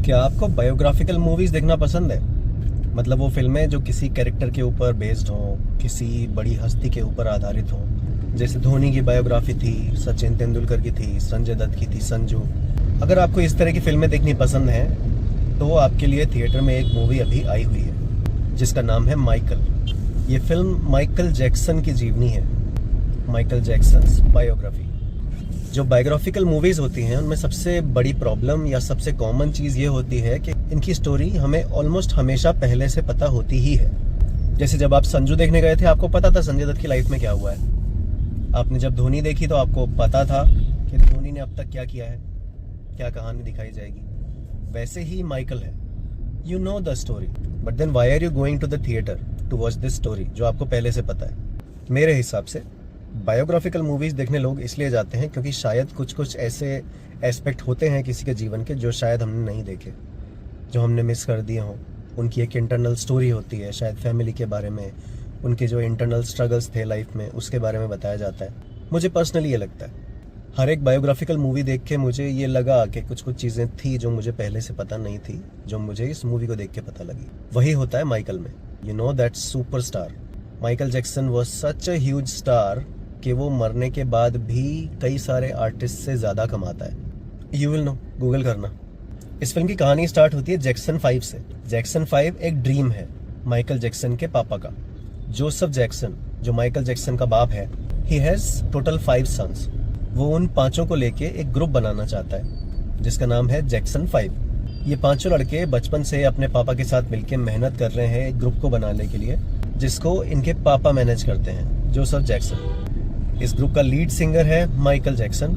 क्या आपको biographical movies देखना पसंद है? मतलब वो फिल्में जो किसी कैरेक्टर के ऊपर बेस्ड हों, किसी बड़ी हस्ती के ऊपर आधारित हों। जैसे धोनी की बायोग्राफी थी, सचिन तेंदुलकर की थी, संजय दत्त की थी, संजू। अगर आपको इस तरह की फिल्में देखनी पसंद हैं तो आपके लिए थिएटर में एक मूवी अभी आई हुई है जिसका नाम है माइकल। ये फिल्म माइकल जैक्सन की जीवनी है, माइकल जैक्सन्स बायोग्राफी। जो बायोग्राफिकल मूवीज होती हैं उनमें सबसे बड़ी प्रॉब्लम या सबसे कॉमन चीज़ ये होती है कि इनकी स्टोरी हमें ऑलमोस्ट हमेशा पहले से पता होती ही है। जैसे जब आप संजू देखने गए थे, आपको पता था संजय दत्त की लाइफ में क्या हुआ है। आपने जब धोनी देखी तो आपको पता था कि धोनी ने अब तक क्या किया है, क्या कहानी दिखाई जाएगी। वैसे ही माइकल है, you know the story, but then why are you going to the theatre to watch this story जो आपको पहले से पता है। मेरे हिसाब से बायोग्राफिकल मूवीज देखने लोग इसलिए जाते हैं क्योंकि शायद कुछ ऐसे एस्पेक्ट होते हैं किसी के जीवन के जो शायद हमने नहीं देखे, जो हमने मिस कर दिए हों। उनकी एक इंटरनल स्टोरी होती है, शायद फैमिली के बारे में, उनके जो इंटरनल स्ट्रगल्स थे लाइफ में उसके बारे में बताया जाता है। मुझे पर्सनली ये लगता है, हर एक बायोग्राफिकल मूवी देख के मुझे ये लगा कि कुछ चीज़ें थी जो मुझे पहले से पता नहीं थी, जो मुझे इस मूवी को देख के पता लगी। वही होता है माइकल में। You know that superstar Michael Jackson was such a huge star कि वो मरने के बाद भी कई सारे आर्टिस्ट से ज़्यादा कमाता है। यू विल नो, गूगल करना। इस फिल्म की कहानी स्टार्ट होती है जैक्सन 5 से। जैक्सन 5 एक ड्रीम है माइकल जैक्सन के पापा का। जोसेफ जैक्सन जो माइकल जैक्सन का बाप है, ही हैज़ टोटल 5 सन्स। वो उन पांचों को लेके एक ग्रुप बनाना चाहता है जिसका नाम है जैक्सन 5। ये पांचों लड़के बचपन से अपने पापा के साथ मिलकर मेहनत कर रहे हैं एक ग्रुप को बनाने के लिए, जिसको इनके पापा मैनेज करते हैं, जोसेफ जैक्सन। इस ग्रुप का लीड सिंगर है माइकल जैक्सन,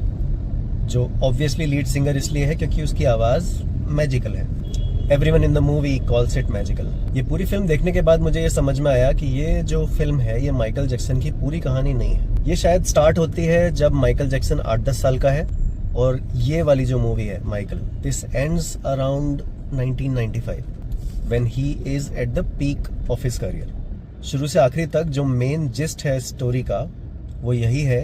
जो ऑब्वियसली लीड सिंगर इसलिए है क्योंकि उसकी आवाज़ मैजिकल है। Everyone in the movie calls it magical. ये पूरी फिल्म देखने के बाद मुझे ये समझ में आया कि ये जो फिल्म है ये माइकल जैक्सन की पूरी कहानी नहीं है। ये शायद स्टार्ट होती है जब माइकल जैक्सन 8-10 साल का है, और ये वाली जो मूवी है Michael, this ends around 1995 when he is at the peak of his career. शुरू से आखिरी तक जो मेन जिस्ट है स्टोरी का वो यही है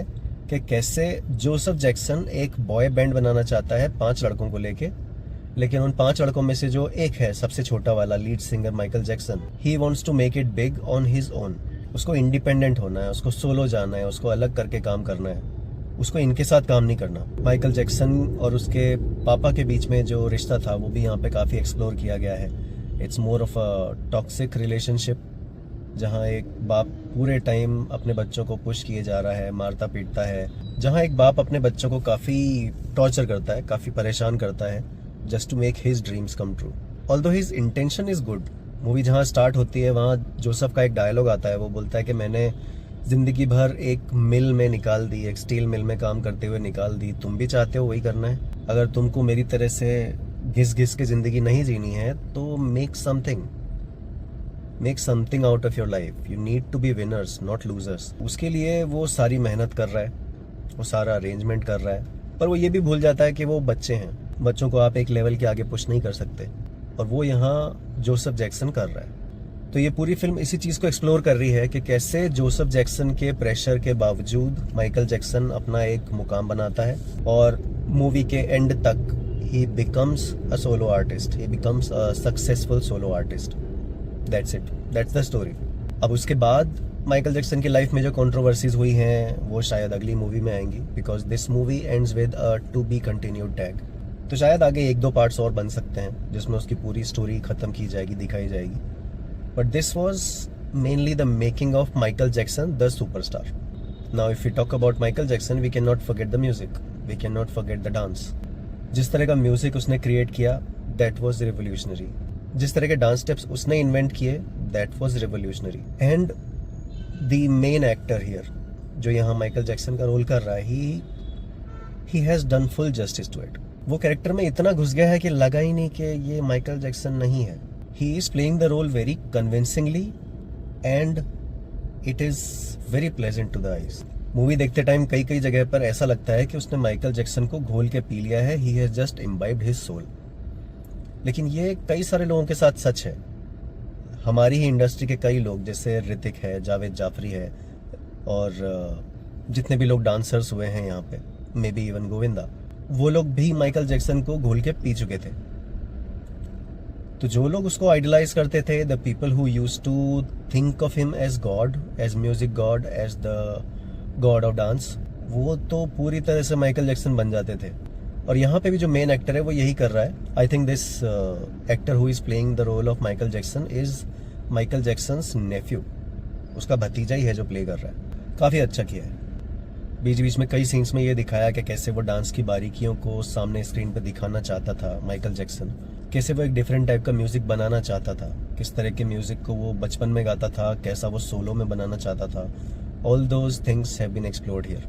कि कैसे जोसेफ जैक्सन एक बॉय बैंड बनाना चाहता है 5 लड़कों को लेके, लेकिन उन 5 लड़कों में से जो एक है सबसे छोटा वाला lead singer Michael Jackson, he wants to make it big on his own. उसको इंडिपेंडेंट होना है, उसको सोलो जाना है, उसको अलग करके काम करना है, उसको इनके साथ काम नहीं करना। माइकल जैक्सन और उसके पापा के बीच में जो रिश्ता था वो भी यहाँ पे काफ़ी एक्सप्लोर किया गया है। It's more of a toxic relationship, जहाँ एक बाप पूरे टाइम अपने बच्चों को पुश किए जा रहा है, मारता पीटता है। जहाँ एक बाप अपने बच्चों को काफ़ी टॉर्चर करता है, काफ़ी परेशान करता है, just to make his dreams come true. Although his intention is good. Movie जहाँ स्टार्ट होती है वहाँ जोसेफ का एक डायलॉग आता है, वो बोलता है कि मैंने ज़िंदगी भर एक मिल में निकाल दी, एक स्टील मिल में काम करते हुए निकाल दी। तुम भी चाहते हो वही करना है? अगर तुमको मेरी तरह से घिस घिस के ज़िंदगी नहीं जीनी है तो make something out of your life. You need to be winners not losers. उसके लिए वो सारी मेहनत कर रहा है, वो सारा अरेंजमेंट कर रहा है, पर वो ये भी भूल जाता है कि वो बच्चे हैं, बच्चों को आप एक लेवल के आगे पुश नहीं कर सकते, और वो यहाँ जोसेफ जैक्सन कर रहा है। तो ये पूरी फिल्म इसी चीज़ को एक्सप्लोर कर रही है कि कैसे जोसेफ जैक्सन के प्रेशर के बावजूद माइकल जैक्सन अपना एक मुकाम बनाता है, और मूवी के एंड तक ही becomes a solo artist, he becomes a successful solo artist. That's it, that's the story. अब उसके बाद माइकल जैक्सन की लाइफ में जो कंट्रोवर्सीज हुई हैं वो शायद अगली मूवी में आएंगी, because this movie ends with a to be continued tag. तो शायद आगे 1-2 पार्ट्स और बन सकते हैं जिसमें उसकी पूरी स्टोरी खत्म की जाएगी, दिखाई जाएगी। But this was mainly the making of Michael Jackson the superstar. Now if you talk about Michael Jackson, we can not forget the music, we can not forget the dance. जिस तरह का music उसने create किया, that was revolutionary. जिस तरह के dance steps उसने invent किए, that was revolutionary. And the main actor here, जो यहाँ माइकल जैक्सन का रोल कर रहा है, he has done full justice to it. वो कैरेक्टर में इतना घुस गया है कि लगा ही नहीं कि ये माइकल जैक्सन नहीं है। He is playing the role very convincingly and it is very pleasant to the eyes. Movie देखते टाइम कई जगह पर ऐसा लगता है कि उसने माइकल जैक्सन को घोल के पी लिया है, he has just imbibed his soul. लेकिन ये कई सारे लोगों के साथ सच है। हमारी ही इंडस्ट्री के कई लोग, जैसे ऋतिक है, जावेद जाफरी है, और जितने भी लोग डांसर्स हुए हैं यहाँ पे, मे बी इवन गोविंदा, वो लोग भी माइकल जैक्सन को घोल के पी चुके थे। तो जो लोग उसको आइडलाइज करते थे, the people who used to think of him as god, as music god, as the god of dance, वो तो पूरी तरह से माइकल जैक्सन बन जाते थे। और यहाँ पे भी जो मेन एक्टर है वो यही कर रहा है। I think this actor who is playing the role of Michael Jackson is Michael Jackson's nephew, उसका भतीजा ही है जो प्ले कर रहा है। काफ़ी अच्छा किया है। बीच बीच में कई सीन्स में ये दिखाया कि कैसे वो डांस की बारीकियों को सामने स्क्रीन पर दिखाना चाहता था माइकल जैक्सन, कैसे वो एक डिफरेंट टाइप का म्यूजिक बनाना चाहता था, किस तरह के म्यूजिक को वो बचपन में गाता था, कैसा वो सोलो में बनाना चाहता था। All those things have been explored here,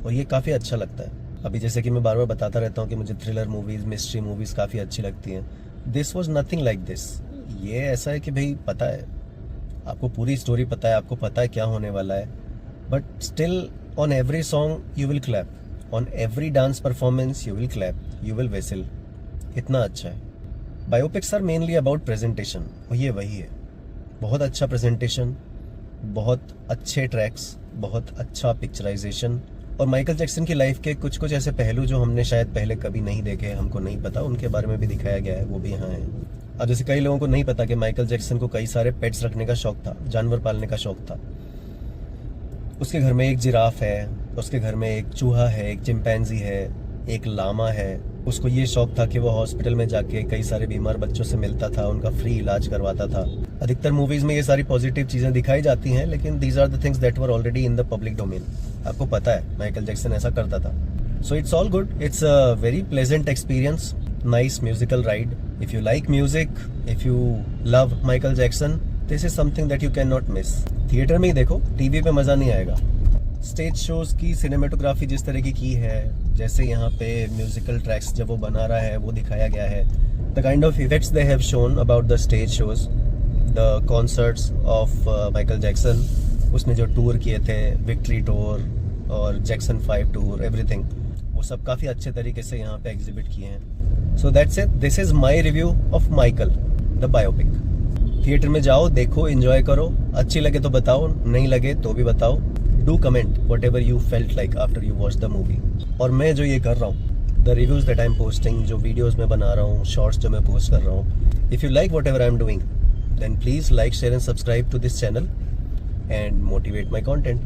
और ये काफ़ी अच्छा लगता है। अभी जैसे कि मैं बार बार बताता रहता हूँ कि मुझे थ्रिलर मूवीज़, मिस्ट्री मूवीज़ काफ़ी अच्छी लगती हैं। This was nothing like this. ये ऐसा है कि भाई पता है, आपको पूरी स्टोरी पता है, आपको पता है क्या होने वाला है, but still on every song you will clap, on every dance performance you will clap, you will whistle. इतना अच्छा है। Biopics are mainly about presentation, और ये वही है। बहुत अच्छा प्रेजेंटेशन, बहुत अच्छे ट्रैक्स, बहुत अच्छा पिक्चराइजेशन, और माइकल जैक्सन की लाइफ के कुछ कुछ ऐसे पहलू जो हमने शायद पहले कभी नहीं देखे, हमको नहीं पता, उनके बारे में भी दिखाया गया है, वो भी यहाँ है। अब जैसे कई लोगों को नहीं पता कि माइकल जैक्सन को कई सारे पेट्स रखने का शौक था, जानवर पालने का शौक था। उसके घर में एक जिराफ है, उसके घर में एक चूहा है, एक चिंपैंजी है, एक लामा है। उसको ये शौक था कि वो हॉस्पिटल में जाके कई सारे बीमार बच्चों से मिलता था, उनका फ्री इलाज करवाता था। अधिकतर मूवीज में ये सारी पॉजिटिव चीजें दिखाई जाती हैं, लेकिन these are the things that were already in the public domain. आपको पता है माइकल जैक्सन ऐसा करता था। So it's all good, it's a very pleasant experience, nice musical ride. If you like music, if you love Michael Jackson, this is something that you can not miss. Theatre में ही देखो, TV पे मजा नहीं आएगा। Stage shows की cinematography जिस तरह की है, जैसे यहाँ पे म्यूजिकल ट्रैक्स जब वो बना रहा है वो दिखाया गया है, the kind of effects they have shown about the stage shows, the concerts of Michael Jackson, उसने जो टूर किए थे, विक्ट्री टूर और जैक्सन 5 टूर, एवरीथिंग, वो सब काफ़ी अच्छे तरीके से यहाँ पे एग्जिबिट किए हैं। So that's it, this is my review of Michael the biopic. Theatre में जाओ, देखो, एंजॉय करो, अच्छी लगे तो बताओ, नहीं लगे तो भी बताओ। Do comment what ever you felt like after you watch the movie. और मैं जो ये कर रहा हूँ, the reviews that I am posting, जो वीडियोज में बना रहा हूँ, शॉर्ट्स जो मैं पोस्ट कर रहा हूँ, if you like whatever I am doing, then please like, share and subscribe to this channel and motivate my content.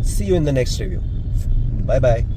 See you in the next review. Bye bye.